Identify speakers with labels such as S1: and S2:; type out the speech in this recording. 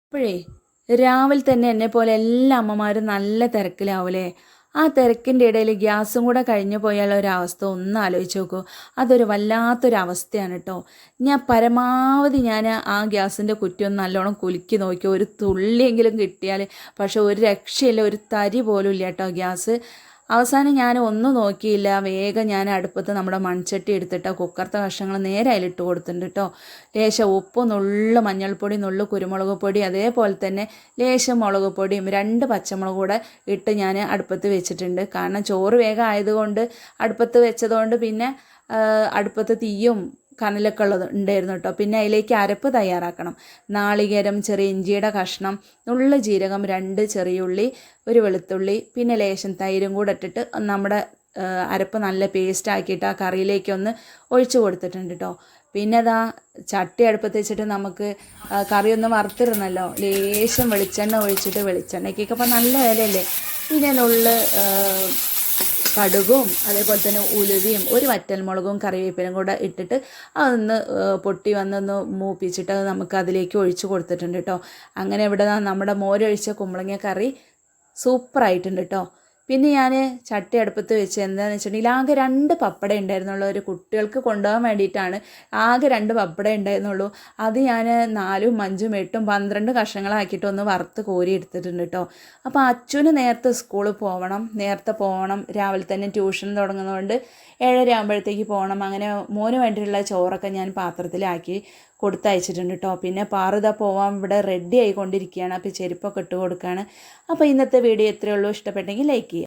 S1: അപ്പോഴേ രാവിലെ തന്നെ എന്നെപ്പോലെ എല്ലാ അമ്മമാരും നല്ല തിരക്കിലാവൂലേ. ആ തിരക്കിൻ്റെ ഇടയിൽ ഗ്യാസും കൂടെ കഴിഞ്ഞു പോയാലുള്ള ഒരവസ്ഥ ഒന്ന് ആലോചിച്ച് നോക്കൂ. അതൊരു വല്ലാത്തൊരവസ്ഥയാണ് കേട്ടോ. ഞാൻ പരമാവധി ആ ഗ്യാസിൻ്റെ കുറ്റി ഒന്ന് നല്ലോണം കുലുക്കി നോക്കി, ഒരു തുള്ളിയെങ്കിലും കിട്ടിയാൽ. പക്ഷെ ഒരു രക്ഷയില്ല, ഒരു തരി പോലും ഇല്ല കേട്ടോ ഗ്യാസ്. അവസാനം ഞാൻ ഒന്നും നോക്കിയില്ല, വേഗം ഞാൻ അടുപ്പത്ത് നമ്മുടെ മൺചട്ടി എടുത്തിട്ട് കുക്കറത്തെ കഷ്ണങ്ങൾ നേരെ അതിലിട്ട് കൊടുത്തിട്ടുണ്ട് കേട്ടോ. ലേശം ഉപ്പ്, നുള്ളു മഞ്ഞൾപ്പൊടി, നുള്ളു കുരുമുളക് പൊടി, അതേപോലെ തന്നെ ലേശം മുളക് പൊടിയും 2 പച്ചമുളക് കൂടെ ഇട്ട് ഞാൻ അടുപ്പത്ത് വെച്ചിട്ടുണ്ട്. കാരണം ചോറ് വേഗം ആയതുകൊണ്ട് അടുപ്പത്ത് വെച്ചതുകൊണ്ട് പിന്നെ അടുപ്പത്ത് തീയും കനലൊക്കെ ഉള്ളത് ഉണ്ടായിരുന്നു കേട്ടോ. പിന്നെ അതിലേക്ക് അരപ്പ് തയ്യാറാക്കണം. നാളികേരം, ചെറിയ ഇഞ്ചിയുടെ കഷ്ണം, നുള്ളു ജീരകം, 2 ചെറിയുള്ളി, ഒരു വെളുത്തുള്ളി, പിന്നെ ലേശം തൈരും കൂടെ ഇട്ടിട്ട് നമ്മുടെ അരപ്പ് നല്ല പേസ്റ്റ് ആക്കിയിട്ട് ആ കറിയിലേക്കൊന്ന് ഒഴിച്ച് കൊടുത്തിട്ടുണ്ട് കേട്ടോ. പിന്നെ ചട്ടി അടുപ്പത്ത് വെച്ചിട്ട് നമുക്ക് കറി ഒന്ന് വറുത്തിരുന്നല്ലോ. ലേശം വെളിച്ചെണ്ണ ഒഴിച്ചിട്ട്, വെളിച്ചെണ്ണയ്ക്കൊക്കെ ഇപ്പം നല്ല വിലയല്ലേ. പിന്നെ കടുകും അതേപോലെ തന്നെ ഉലുവയും ഒരു വറ്റൽമുളകും കറിവേപ്പിലും കൂടെ ഇട്ടിട്ട് അതൊന്ന് പൊട്ടി വന്നൊന്ന് മൂപ്പിച്ചിട്ട് അത് നമുക്ക് അതിലേക്ക് ഒഴിച്ച് കൊടുത്തിട്ടുണ്ട് കേട്ടോ. അങ്ങനെ ഇവിടെ നമ്മുടെ മോരൊഴിച്ച കുമ്പളങ്ങ കറി സൂപ്പറായിട്ടുണ്ട് കേട്ടോ. പിന്നെ ഞാൻ ചട്ടി അടുപ്പത്ത് വെച്ച് എന്താണെന്ന് വെച്ചിട്ടുണ്ടെങ്കിൽ ആകെ 2 പപ്പട ഉണ്ടായിരുന്നുള്ളൂ. ഒരു കുട്ടികൾക്ക് കൊണ്ടുപോകാൻ വേണ്ടിയിട്ടാണ് ആകെ 2 പപ്പട ഉണ്ടായിരുന്നുള്ളൂ. അത് ഞാൻ 4ഉം 5ഉം 8ഉം 12 കഷ്ണങ്ങളാക്കിയിട്ട് ഒന്ന് വറുത്ത് കോരി എടുത്തിട്ടുണ്ട് കേട്ടോ. അപ്പോൾ അച്ഛന് നേരത്തെ സ്കൂളിൽ പോകണം, രാവിലെ തന്നെ ട്യൂഷൻ തുടങ്ങുന്നതുകൊണ്ട് 7:30 ആകുമ്പോഴത്തേക്ക് പോകണം. അങ്ങനെ മോന് വേണ്ടിയിട്ടുള്ള ചോറൊക്കെ ഞാൻ പാത്രത്തിലാക്കി കൊടുത്തയച്ചിട്ടുണ്ട് കേട്ടോ. പിന്നെ പാറുത പോവാൻ ഇവിടെ റെഡി ആയിക്കൊണ്ടിരിക്കുകയാണ്. അപ്പോൾ ചെരുപ്പൊക്കെ ഇട്ട് കൊടുക്കുകയാണ്. അപ്പോൾ ഇന്നത്തെ വീഡിയോ ഇത്രയേ ഉള്ളൂ. ഇഷ്ടപ്പെട്ടെങ്കിൽ ലൈക്ക് ചെയ്യുക.